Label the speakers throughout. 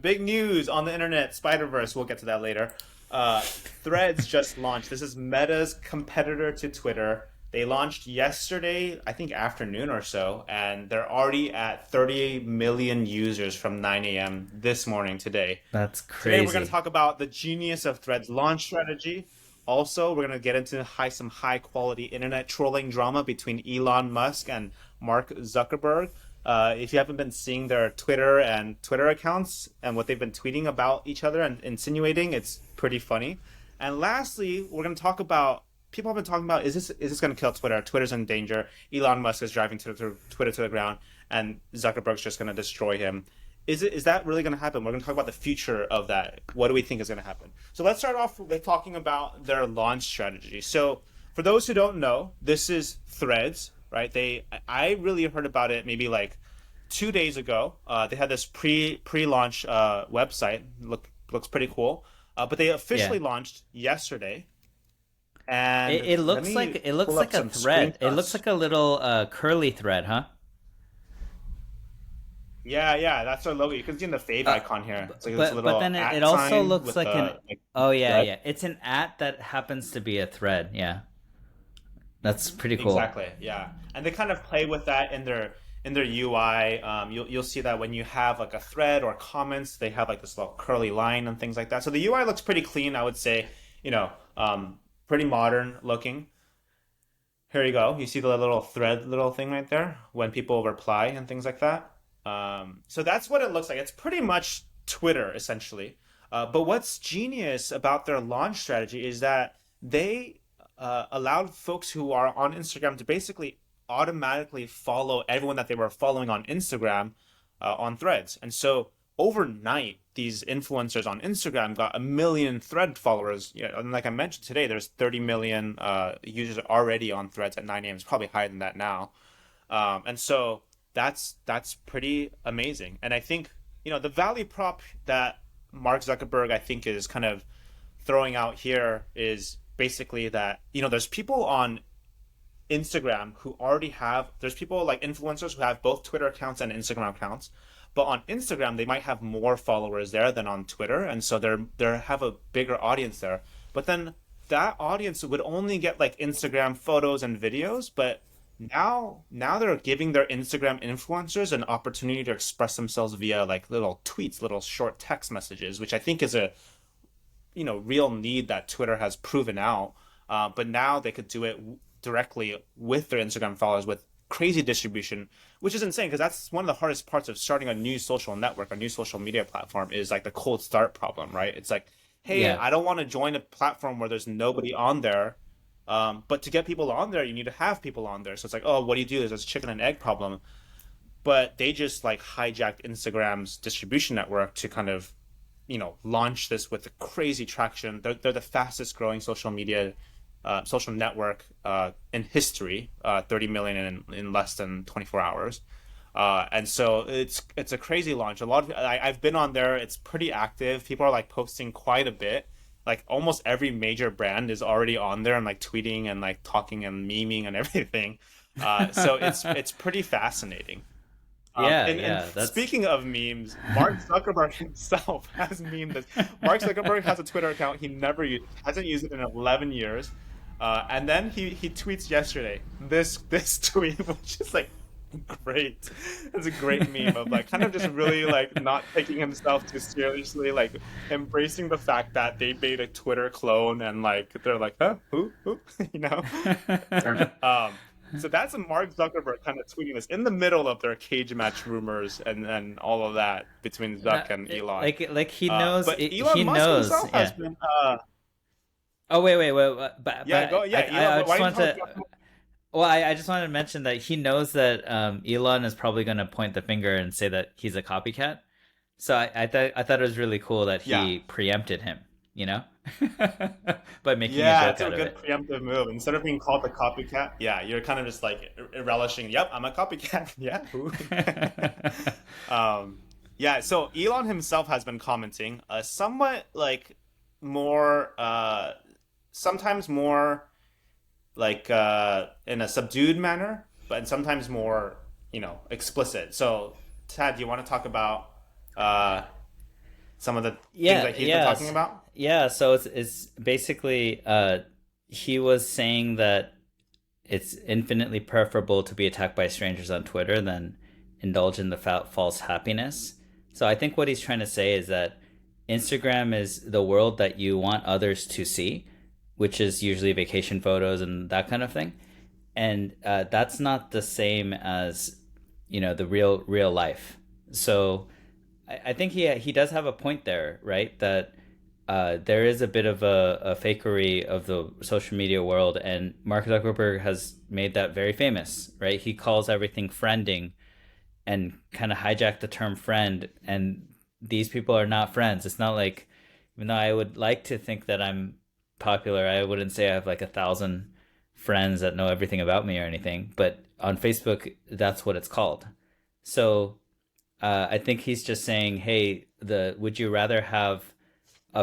Speaker 1: Big news on the internet, Spider-Verse. We'll get to that later. Threads just launched. This is Meta's competitor to Twitter. They launched yesterday, I think afternoon or so, and they're already at 30 million users from 9 a.m. this morning today.
Speaker 2: That's
Speaker 1: Today we're going to
Speaker 2: crazy.
Speaker 1: talk about the genius of Threads launch strategy. Also, we're going to get into some high quality internet trolling drama between Elon Musk and Mark Zuckerberg. If you haven't been seeing their Twitter and Twitter accounts and what they've been tweeting about each other and insinuating, it's pretty funny. And lastly, we're going to talk about people have been talking about is this going to kill Twitter? Twitter's in danger. Elon Musk is driving Twitter to the ground, and Zuckerberg's just going to destroy him. Is that really going to happen? We're going to talk about the future of that. What do we think is going to happen? So let's start off with talking about their launch strategy. So for those who don't know, this is Threads, right? I really heard about it maybe like 2 days ago. They had this pre-launch website. Looks pretty cool. But they
Speaker 2: Yeah.
Speaker 1: officially launched yesterday. And
Speaker 2: It
Speaker 1: let
Speaker 2: looks
Speaker 1: me
Speaker 2: like it
Speaker 1: pull
Speaker 2: looks
Speaker 1: up
Speaker 2: like a
Speaker 1: some
Speaker 2: thread. It looks
Speaker 1: screenshots.
Speaker 2: like a little curly thread, huh?
Speaker 1: Yeah, yeah, that's our logo. You can see in the fave
Speaker 2: Uh,
Speaker 1: icon here. It's like this
Speaker 2: but
Speaker 1: little
Speaker 2: then it
Speaker 1: at
Speaker 2: also
Speaker 1: sign
Speaker 2: looks
Speaker 1: with
Speaker 2: like an.
Speaker 1: the like
Speaker 2: Oh yeah,
Speaker 1: thread.
Speaker 2: yeah. It's an at that happens to be a thread. Yeah, that's pretty cool.
Speaker 1: Exactly. Yeah, and they kind of play with that in their UI. You'll see that when you have like a thread or comments, they have like this little curly line and things like that. So the UI looks pretty clean, I would say. You know, pretty modern looking. Here you go. You see the little thread little thing right there when people reply and things like that. So that's what it looks like. It's pretty much Twitter essentially. But what's genius about their launch strategy is that they allowed folks who are on Instagram to basically automatically follow everyone that they were following on Instagram on Threads. And so overnight, these influencers on Instagram got a million Thread followers. You know, and like I mentioned today, there's 30 million users already on Threads at 9 a.m. It's probably higher than that now. And so that's pretty amazing. And I think the value prop that Mark Zuckerberg I think is kind of throwing out here is basically that there's people on Instagram who already have there's people like influencers who have both Twitter accounts and Instagram accounts. But on Instagram, they might have more followers there than on Twitter, and so they have a bigger audience there. But then that audience would only get like Instagram photos and videos, but now they're giving their Instagram influencers an opportunity to express themselves via like little tweets, little short text messages, which I think is a real need that Twitter has proven out. But now they could do it directly with their Instagram followers with crazy distribution, which is insane because that's one of the hardest parts of starting a new social network, a new social media platform is like the cold start problem, right? It's like, hey,
Speaker 2: Yeah,
Speaker 1: I don't want to join a platform where there's nobody on there. But to get people on there, you need to have people on there. So it's like, oh, what do you do? There's this chicken and egg problem. But they just like hijacked Instagram's distribution network to kind of launch this with crazy traction. They're the fastest growing social network in history, 30 million in less than 24 hours. And so it's a crazy launch. I've been on there. It's pretty active. People are like posting quite a bit. Like almost every major brand is already on there and like tweeting and like talking and memeing and everything. So it's pretty fascinating.
Speaker 2: yeah,
Speaker 1: And
Speaker 2: yeah. That's
Speaker 1: speaking of memes, Mark Zuckerberg himself has memed this. Mark Zuckerberg has a Twitter account he never used, hasn't used it in 11 years. And then he tweets yesterday this tweet, which is like great. It's a great meme of like kind of just really like not taking himself too seriously, like embracing the fact that they made a Twitter clone and like they're like, huh, who, you know. Um, so that's a Mark Zuckerberg kind of tweeting this in the middle of their cage match rumors and all of that between Zuck and Elon.
Speaker 2: like he knows.
Speaker 1: But Elon
Speaker 2: He
Speaker 1: Musk
Speaker 2: knows.
Speaker 1: himself has
Speaker 2: Yeah.
Speaker 1: been,
Speaker 2: Oh wait.
Speaker 1: yeah, go, yeah, Elon.
Speaker 2: I
Speaker 1: But why
Speaker 2: just
Speaker 1: don't you
Speaker 2: want
Speaker 1: tell us?
Speaker 2: to. Well, I just wanted to mention that he knows that Elon is probably going to point the finger and say that he's a copycat. So I thought it was really cool that
Speaker 1: Yeah,
Speaker 2: he preempted him, you know, by making a
Speaker 1: yeah,
Speaker 2: joke
Speaker 1: it's a
Speaker 2: out of
Speaker 1: good
Speaker 2: it.
Speaker 1: preemptive move. Instead of being called the copycat, yeah, you're kind of just like relishing. Yep, I'm a copycat. Yeah, who? um, yeah. So Elon himself has been commenting, somewhat like more, sometimes more like in a subdued manner, but sometimes more, explicit. So, Tad, do you want to talk about uh, some of the things
Speaker 2: Yeah,
Speaker 1: that he's been talking
Speaker 2: yes.
Speaker 1: about?
Speaker 2: Yeah, so it's basically he was saying that it's infinitely preferable to be attacked by strangers on Twitter than indulge in the false happiness. So I think what he's trying to say is that Instagram is the world that you want others to see, which is usually vacation photos and that kind of thing. And that's not the same as the real life. So I think he does have a point there, right? That there is a bit of a fakery of the social media world, and Mark Zuckerberg has made that very famous, right? He calls everything friending and kind of hijacked the term friend, and these people are not friends. It's not like, even though I would like to think that I'm popular, I wouldn't say I have like 1,000 friends that know everything about me or anything, but on Facebook, that's what it's called. So I think he's just saying, hey, the would you rather have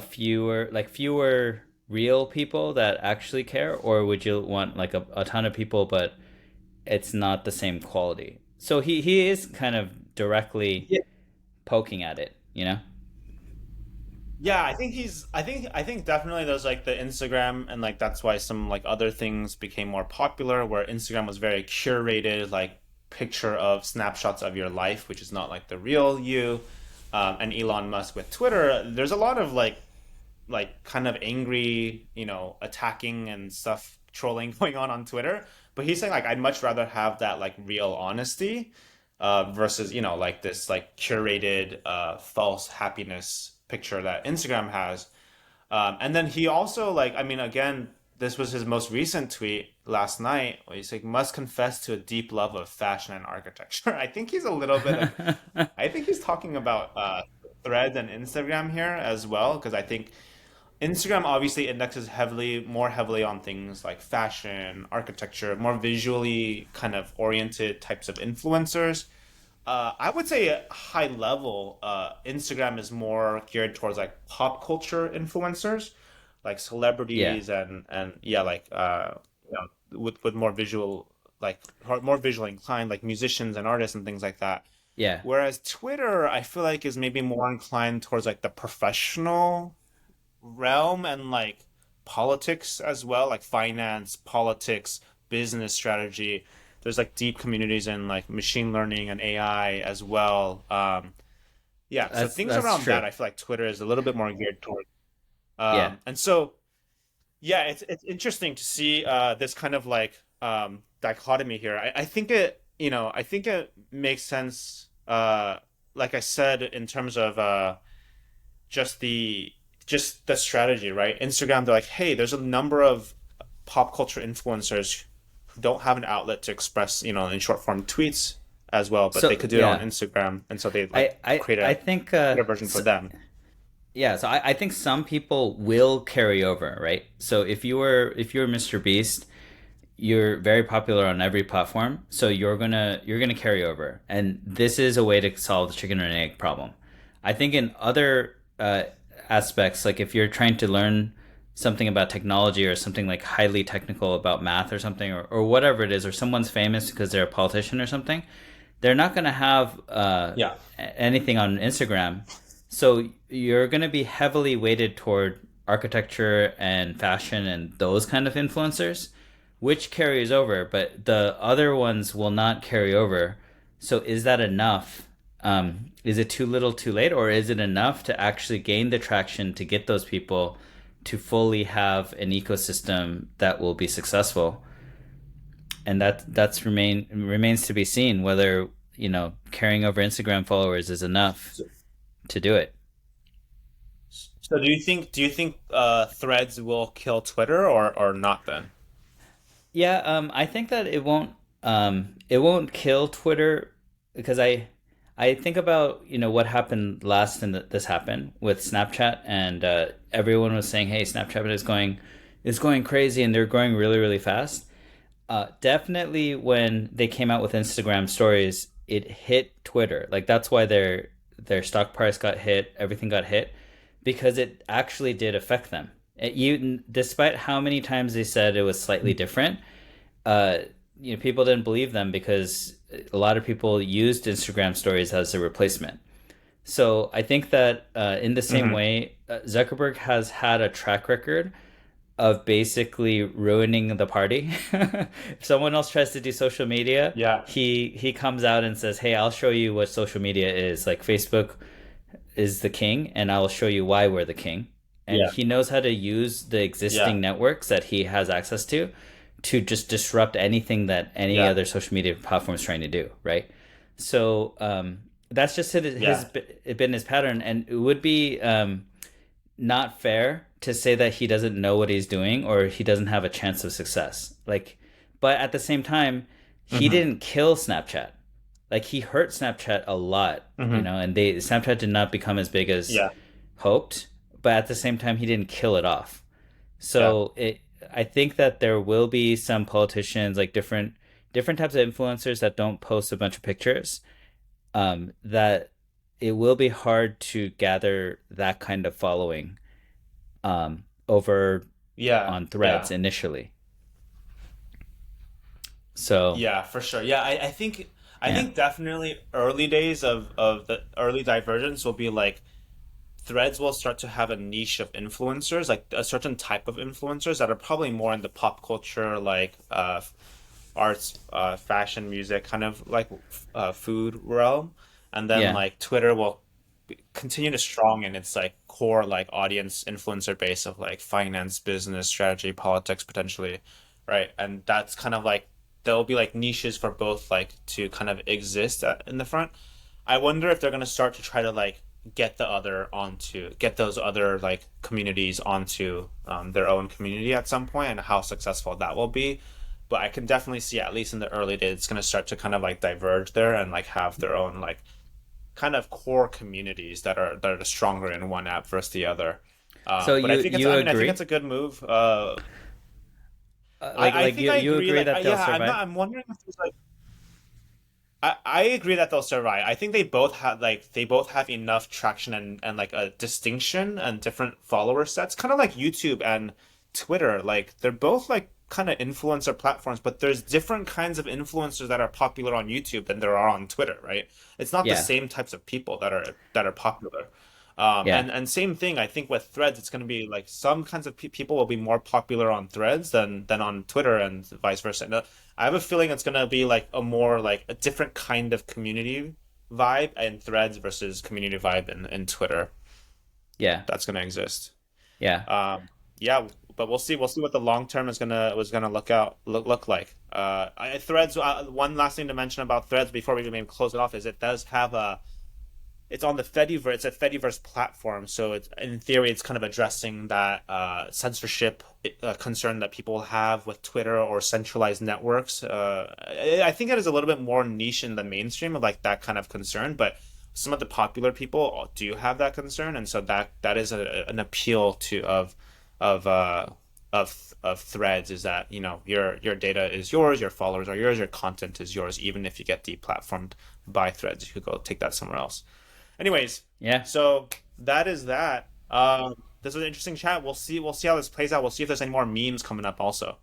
Speaker 2: fewer real people that actually care, or would you want like a ton of people but it's not the same quality? So he is kind of directly poking at it.
Speaker 1: Yeah, I think I think definitely there's like the Instagram, and like that's why some like other things became more popular, where Instagram was very curated, like picture of snapshots of your life, which is not like the real you. And Elon Musk with Twitter, there's a lot of like kind of angry, attacking and stuff, trolling going on Twitter. But he's saying like I'd much rather have that like real honesty, versus like this like curated false happiness picture that Instagram has. And then he also like, I mean, again, this was his most recent tweet last night, where he's like must confess to a deep love of fashion and architecture. I think he's a little bit like, I think he's talking about Threads and Instagram here as well, because I think Instagram obviously indexes more heavily on things like fashion, architecture, more visually kind of oriented types of influencers. I would say at high level, Instagram is more geared towards like pop culture influencers, like
Speaker 2: Yeah,
Speaker 1: celebrities and yeah, like with more visual, like more visually inclined, like musicians and artists and things like that.
Speaker 2: yeah.
Speaker 1: Whereas Twitter, I feel like is maybe more inclined towards like the professional realm and like politics as well, like finance, politics, business strategy. There's like deep communities in like machine learning and AI as well. Yeah, so things
Speaker 2: That's
Speaker 1: around that,
Speaker 2: true.
Speaker 1: I feel like Twitter is a little bit more geared toward.
Speaker 2: Yeah.
Speaker 1: And so yeah, it's interesting to see this kind of like dichotomy here. I think I think it makes sense. Like I said, in terms of just the just the strategy, right? Instagram, they're like, hey, there's a number of pop culture influencers who don't have an outlet to express, in short form tweets as well, but they
Speaker 2: So
Speaker 1: could do it on
Speaker 2: yeah,
Speaker 1: Instagram, and so they like
Speaker 2: I I think
Speaker 1: create a version for them.
Speaker 2: yeah, so I think some people will carry over, right? So if you're Mr. Beast, you're very popular on every platform, so you're gonna carry over, and this is a way to solve the chicken and egg problem. I think in other aspects, like if you're trying to learn something about technology or something like highly technical about math or something, or whatever it is, or someone's famous because they're a politician or something, they're not going to have
Speaker 1: Yeah.
Speaker 2: anything on Instagram. So you're going to be heavily weighted toward architecture and fashion and those kind of influencers, which carries over, but the other ones will not carry over. So is that enough? Is it too little too late, or is it enough to actually gain the traction to get those people to fully have an ecosystem that will be successful? And remains to be seen whether carrying over Instagram followers is enough
Speaker 1: So,
Speaker 2: to do it.
Speaker 1: so do you think Threads will kill Twitter or not then?
Speaker 2: Yeah, I think that it won't kill Twitter because I think about what happened last and this happened with Snapchat, and everyone was saying, hey, Snapchat is going crazy and they're growing really really fast. Definitely when they came out with Instagram stories, it hit Twitter. Like that's why their stock price got hit, everything got hit because it actually did affect them. Despite how many times they said it was slightly different, uh, people didn't believe them because a lot of people used Instagram stories as a replacement. So I think that in the same
Speaker 1: Hmm.
Speaker 2: way, Zuckerberg has had a track record of basically ruining the party. If someone else tries to do social media,
Speaker 1: Yeah.
Speaker 2: he comes out and says, "Hey, I'll show you what social media is. Like Facebook is the king, and I will show you why we're the king." And
Speaker 1: Yeah.
Speaker 2: he knows how to use the existing
Speaker 1: Yeah.
Speaker 2: networks that he has access to just disrupt anything that any
Speaker 1: Yeah.
Speaker 2: other social media platform is trying to do, right? So that's just
Speaker 1: Yeah.
Speaker 2: been his pattern, and it would be not fair to say that he doesn't know what he's doing or he doesn't have a chance of success. Like, but at the same time, he
Speaker 1: Hmm.
Speaker 2: didn't kill Snapchat. Like he hurt Snapchat a lot, you
Speaker 1: Hmm.
Speaker 2: know, and they Snapchat did not become as big as
Speaker 1: Yeah.
Speaker 2: hoped, but at the same time he didn't kill it off.
Speaker 1: Yeah.
Speaker 2: So it I think that there will be some politicians like different types of influencers that don't post a bunch of pictures, that it will be hard to gather that kind of following over
Speaker 1: Yeah.
Speaker 2: on Threads
Speaker 1: Yeah.
Speaker 2: initially. So
Speaker 1: Yeah, for sure. Yeah, I
Speaker 2: yeah,
Speaker 1: think definitely early days of the early divergence will be like Threads will start to have a niche of influencers, like a certain type of influencers that are probably more in the pop culture, like arts, fashion, music, kind of like food realm, and then
Speaker 2: yeah,
Speaker 1: like Twitter will continue to strong in its like core like audience influencer base of like finance, business, strategy, politics potentially, right? And that's kind of like there'll be like niches for both like to kind of exist in the front. I wonder if they're gonna start to try to like get those other like communities onto their own community at some point and how successful that will be. But I can definitely see at least in the early days it's gonna start to kind of like diverge there and like have their own like kind of core communities that are stronger in one app versus the other.
Speaker 2: so
Speaker 1: But I think
Speaker 2: you
Speaker 1: I think it's
Speaker 2: agree,
Speaker 1: a good move. I think
Speaker 2: you
Speaker 1: I
Speaker 2: you
Speaker 1: agree.
Speaker 2: agree
Speaker 1: Like,
Speaker 2: that they'll
Speaker 1: yeah,
Speaker 2: survive?
Speaker 1: I'm wondering if there's like, I agree that they'll survive. I think they both have enough traction and like a distinction and different follower sets, kind of like YouTube and Twitter. Like, they're both like kind of influencer platforms, but there's different kinds of influencers that are popular on YouTube than there are on Twitter, right? It's not the
Speaker 2: Yeah,
Speaker 1: same types of people that are popular.
Speaker 2: yeah,
Speaker 1: And same thing, I think with Threads, it's going to be like some kinds of people will be more popular on Threads than on Twitter and vice versa. And, I have a feeling it's going to be like a more like a different kind of community vibe in Threads versus community vibe in Twitter
Speaker 2: yeah,
Speaker 1: that's going to exist.
Speaker 2: yeah.
Speaker 1: Yeah, but we'll see what the long term is gonna look like. Threads. One last thing to mention about Threads before we maybe close it off is it does have a it's on the Fediverse. It's a Fediverse platform, so it's in theory it's kind of addressing that censorship concern that people have with Twitter or centralized networks. I think it is a little bit more niche in the mainstream of like that kind of concern, but some of the popular people do have that concern, and so that is an appeal to of uh, of Threads is that your data is yours, your followers are yours, your content is yours, even if you get deplatformed by Threads, you could go take that somewhere else. Anyways,
Speaker 2: Yeah.
Speaker 1: so that is that. This was an interesting chat. We'll see how this plays out. We'll see if there's any more memes coming up also.